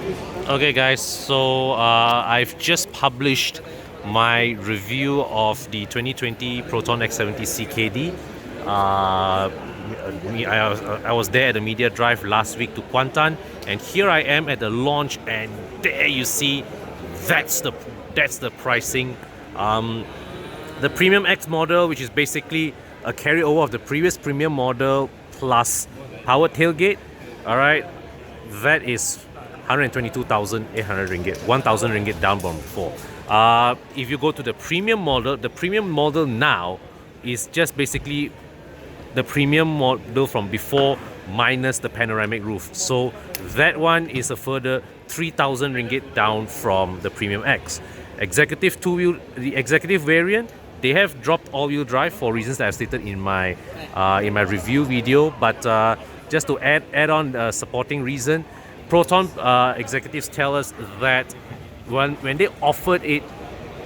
Okay guys, so I've just published my review of the 2020 Proton X70 CKD. I was there at the media drive last week to Kuantan, and here I am at the launch, and there you see that's the pricing. The Premium X model, which is basically a carryover of the previous Premium model plus power tailgate, all right, that is 122,800 ringgit, 1,000 ringgit down from before. If you go to the premium model now is just basically the premium model from before minus the panoramic roof. So that one is a further 3,000 ringgit down from the Premium X. The executive variant, they have dropped all-wheel drive for reasons that I've stated in my review video. But just to add on a supporting reason, Proton executives tell us that when they offered it,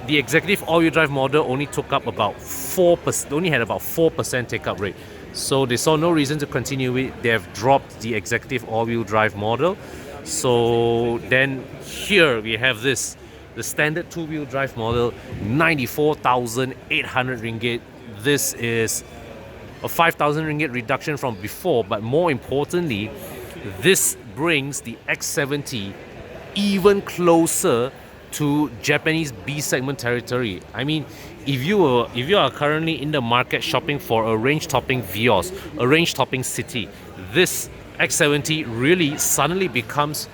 the executive all-wheel drive model only took up about 4%, only had about 4% take-up rate. So they saw no reason to continue it. They have dropped the executive all-wheel drive model. So then here we have this, the standard two-wheel drive model, 94,800 ringgit. This is a 5,000 ringgit reduction from before, but more importantly, this brings the X70 even closer to Japanese B segment territory. I mean, if you are currently in the market shopping for a range-topping Vios, a range-topping city, this X70 really suddenly becomes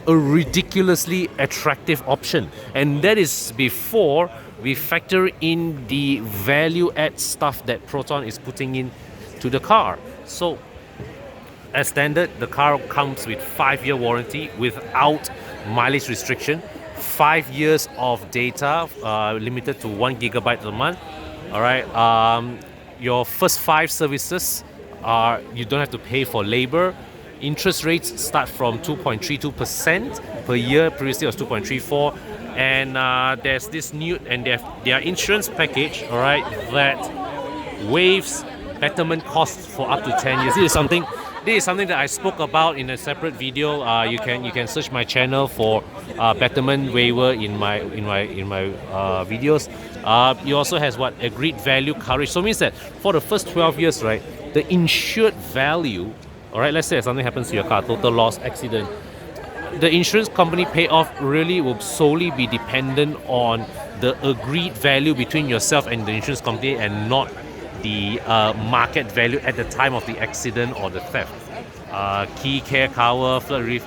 a ridiculously attractive option. And that is before we factor in the value-add stuff that Proton is putting in to the car. So as standard, the car comes with 5-year warranty without mileage restriction, 5 years of data, limited to 1 gigabyte a month. All right. Your first 5 services are, you don't have to pay for labor. Interest rates start from 2.32% per year. Previously it was 2.34%. And there's this new, and their insurance package, all right, that waives betterment costs for up to 10 years. This is something that I spoke about in a separate video. You can search my channel for betterment waiver in my videos. It also has what agreed value coverage. So it means that for the first 12 years, right, the insured value, all right, let's say something happens to your car, total loss, accident, the insurance company payoff really will solely be dependent on the agreed value between yourself and the insurance company, and not the market value at the time of the accident or the theft. Key care cover, flood relief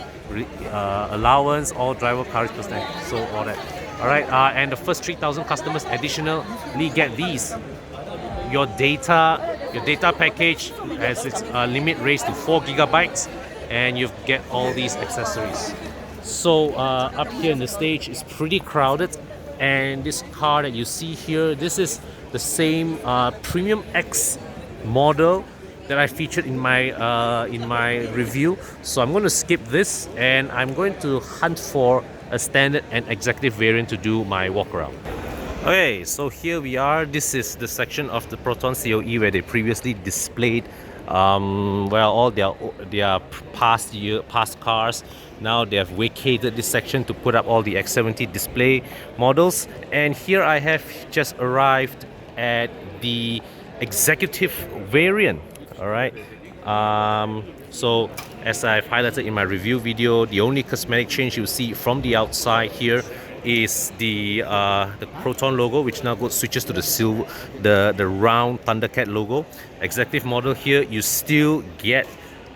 allowance, all driver coverage percent, so all that. All right, and the first 3,000 customers additionally get these. Your data package has its limit raised to 4 gigabytes, and you get all these accessories. So up here in the stage is pretty crowded, and this car that you see here, this is the same Premium X model that I featured in my review. So I'm going to skip this, and I'm going to hunt for a standard and executive variant to do my walk around. Okay, so here we are. This is the section of the Proton COE where they previously displayed all their past cars. Now they have vacated this section to put up all the X70 display models, and here I have just arrived at the executive variant. All right. So as I've highlighted in my review video, the only cosmetic change you'll see from the outside here is the Proton logo, which now switches to the round Thundercat logo. Executive model here, you still get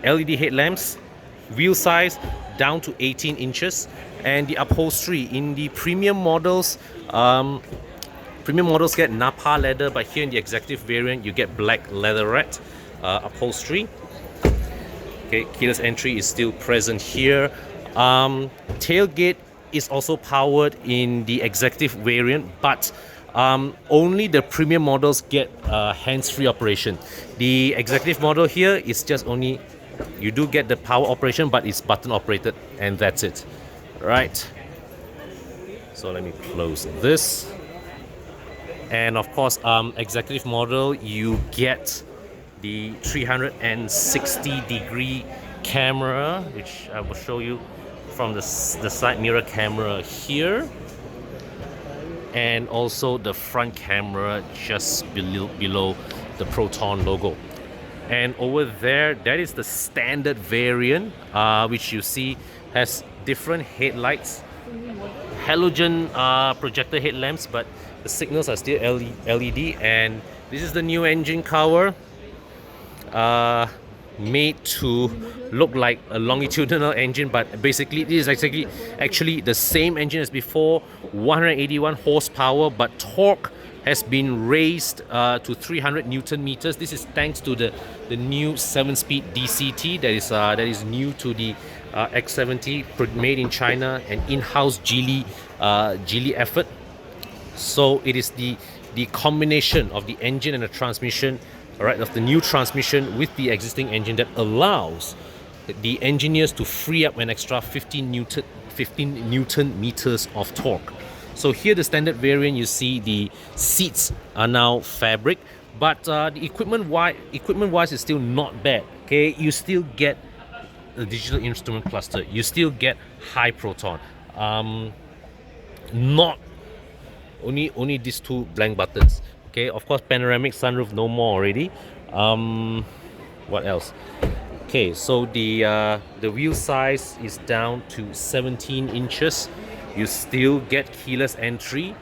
LED headlamps, wheel size down to 18 inches, and the upholstery in the premium models. Premium models get Napa leather, but here in the executive variant you get black leatherette upholstery. Okay, keyless entry is still present here. Tailgate is also powered in the executive variant, but only the premium models get hands-free operation. The executive model here is just only, you do get the power operation, but it's button operated, and that's it. Right. So let me close this. And of course, executive model, you get the 360-degree camera, which I will show you from the side mirror camera here, and also the front camera just below the Proton logo. And over there, that is the standard variant, which you see has different headlights, halogen projector headlamps, but the signals are still LED. And this is the new engine cover, made to look like a longitudinal engine, but basically this is actually the same engine as before, 181 horsepower, but torque has been raised to 300 Newton meters. This is thanks to the new 7-speed DCT that is new to the X70, made in China, an in-house Geely effort. So it is the combination of the engine and the transmission, all right, of the new transmission with the existing engine that allows the engineers to free up an extra 15 Newton meters of torque. So here, the standard variant, you see the seats are now fabric, but the equipment wise is still not bad. Okay, you still get a digital instrument cluster, you still get high Proton, not only these two blank buttons. Okay, of course, panoramic sunroof, no more already. What else? Okay, so the wheel size is down to 17 inches. You still get keyless entry.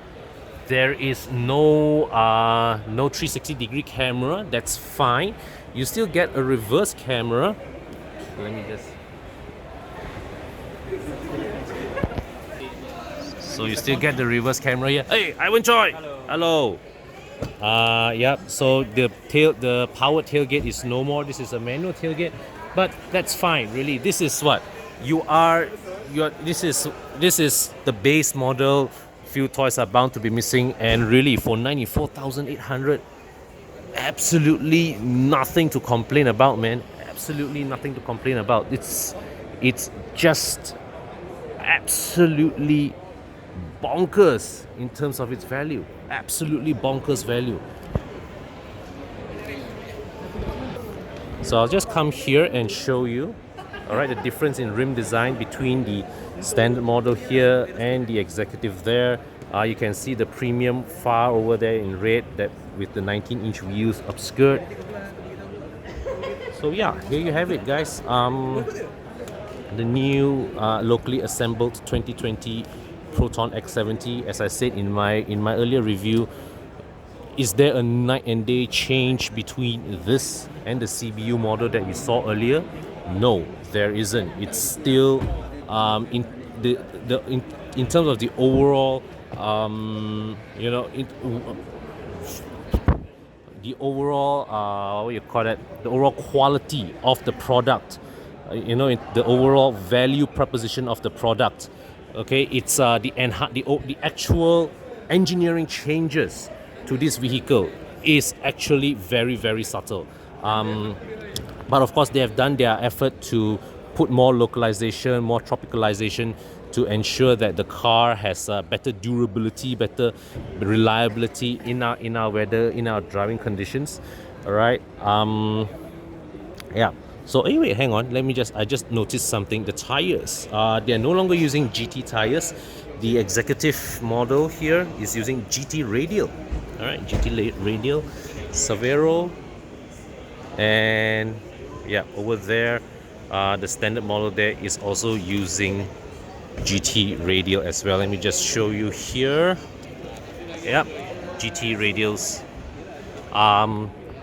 There is no 360-degree camera. That's fine. You still get a reverse camera. Let me just. So you still get the reverse camera here. Hey, Ivan Choi. Hello. Yep. So the powered tailgate is no more. This is a manual tailgate, but that's fine. Really, this is what you are. This is the base model. Few toys are bound to be missing, and really for 94,800, absolutely nothing to complain about, man. Absolutely nothing to complain about. It's just absolutely bonkers in terms of its value. Absolutely bonkers value. So I'll just come here and show you, all right, the difference in rim design between the standard model here and the executive there. You can see the premium far over there in red, that with the 19-inch wheels obscured. So yeah, here you have it, guys. The new locally assembled 2020 Proton X70. As I said in my earlier review, is there a night and day change between this and the CBU model that we saw earlier? No, there isn't. It's still in terms of the overall the overall what you call it, the overall quality of the product, the overall value proposition of the product. Okay, it's the actual engineering changes to this vehicle is actually very, very subtle. But of course, they have done their effort to put more localization, more tropicalization, to ensure that the car has better durability, better reliability in our weather, in our driving conditions. All right. Yeah. So anyway, hang on. I just noticed something. The tires. They are no longer using GT tires. The executive model here is using GT radial. All right, GT radial, Savero, and yeah, over there, the standard model there is also using GT radial as well. Let me just show you here. Yep, GT radials.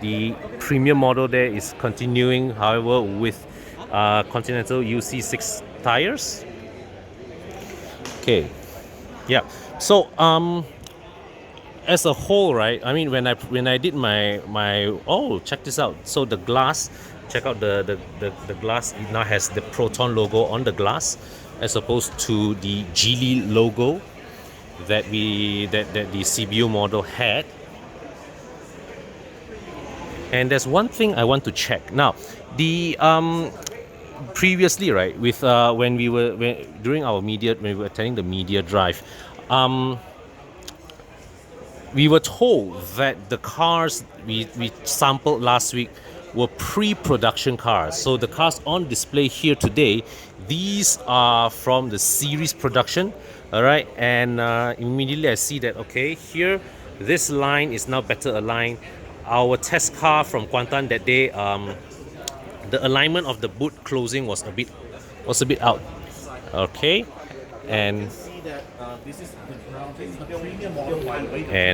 The premium model there is continuing, however, with Continental UC6 tires. Okay, yeah. So as a whole, right? I mean, when I did my oh, check this out. So the glass, check out the glass. It now has the Proton logo on the glass, as opposed to the Geely logo that the CBU model had. And there's one thing I want to check now. The previously, right, with when we were attending the media drive, we were told that the cars we sampled last week were pre-production cars. So the cars on display here today, these are from the series production. All right, and immediately I see that, okay, here this line is now better aligned. Our test car from Kuantan that day, the alignment of the boot closing was a bit out. Okay, and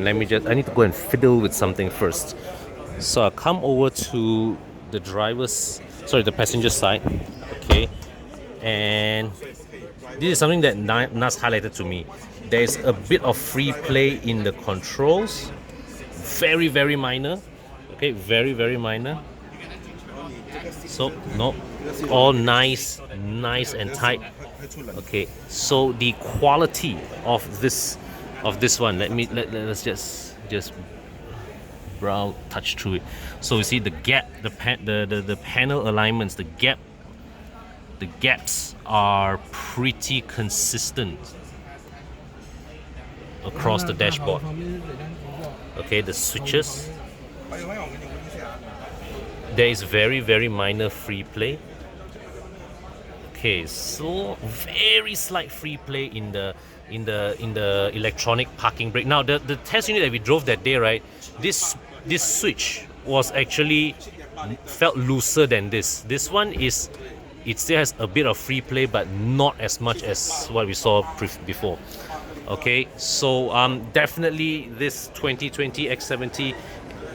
let me just, I need to go and fiddle with something first. So I'll come over to the the passenger side. Okay, and this is something that Nas highlighted to me. There's a bit of free play in the controls, very, very minor. Okay, very, very minor. So no, all nice and tight. Okay, so the quality of this one, let's just brow touch through it. So you see the gap, the panel alignments, the gaps are pretty consistent across the dashboard. Okay, the switches, there is very, very minor free play. Okay, so very slight free play in the electronic parking brake. Now the test unit that we drove that day, right? This switch was actually felt looser than this. This one is, it still has a bit of free play, but not as much as what we saw before. Okay, so definitely this 2020 X70,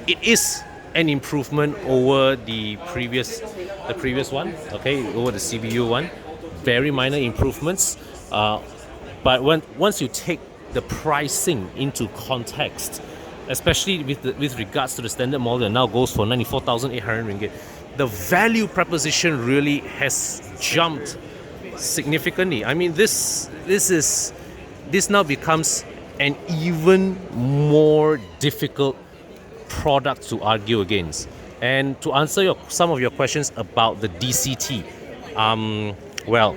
it is an improvement over the previous one. Okay, over the CBU one. Very minor improvements, but once you take the pricing into context, especially with regards to the standard model that now goes for 94,800 ringgit, the value proposition really has jumped significantly. I mean, this now becomes an even more difficult product to argue against. And to answer some of your questions about the DCT, well,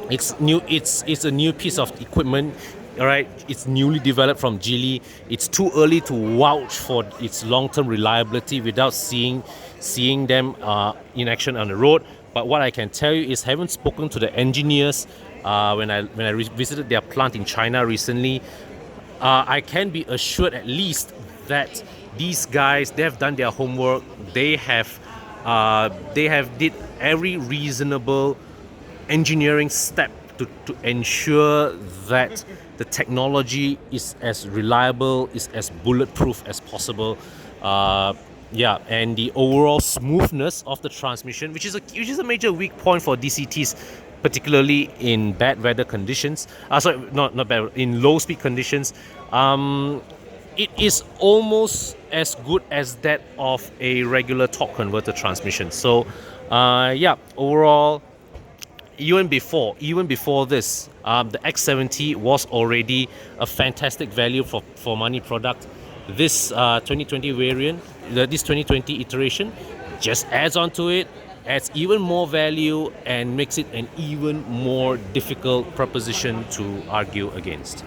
it's new. It's a new piece of equipment. All right, it's newly developed from Geely. It's too early to vouch for its long-term reliability without seeing them in action on the road. But what I can tell you is, having spoken to the engineers when I visited their plant in China recently, I can be assured at least that these guys, they have done their homework. They have did every reasonable engineering step to ensure that the technology is as reliable, is as bulletproof as possible. And the overall smoothness of the transmission, which is a major weak point for DCTs, particularly in bad weather conditions. Not bad, in low speed conditions. It is almost as good as that of a regular torque converter transmission. So, overall, even before this, the X70 was already a fantastic value for money product. This 2020 variant, this 2020 iteration, just adds on to it, adds even more value, and makes it an even more difficult proposition to argue against.